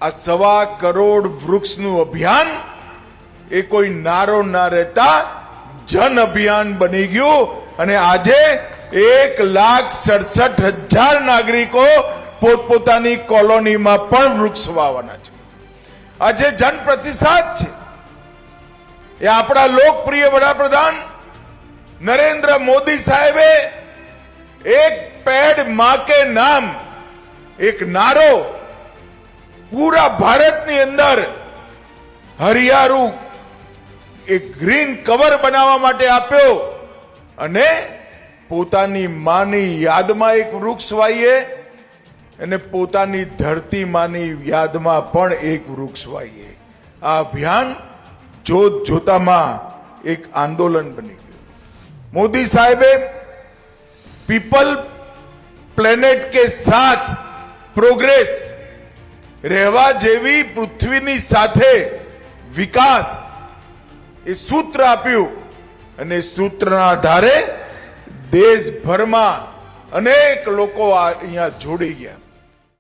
આ 1.25 કરોડ વૃક્ષનું અભિયાન એ કોઈ નારો ના રહેતા જન અભિયાન બની ગયું અને આજે 1,67,000 નાગરિકો પોતપોતાની કોલોનીમાં પણ વૃક્ષ વાવવાના છે. આજે જન પ્રતિસાદ છે. એ આપણા લોકપ્રિય વડાપ્રધાન નરેન્દ્ર મોદી સાહેબે એક પેડ માં કે નામ એક નારો પૂરા ભારતની અંદર હરિયાળું એક ગ્રીન કવર બનાવવા માટે આપ્યો અને પોતાની માની યાદમાં એક વૃક્ષ વાવીએ અને પોતાની ધરતી માની યાદમાં પણ એક વૃક્ષ વાવીએ. આ અભિયાન જોત જોતામાં એક આંદોલન બની ગયું. મોદી સાહેબે पीपल प्लेनेट के साथ प्रोग्रेस રહેવા જેવી પૃથ્વીની સાથે વિકાસ એ સૂત્ર આપ્યું અને સૂત્રના આધારે દેશભરમાં અનેક લોકો અહીંયા જોડી ગયા.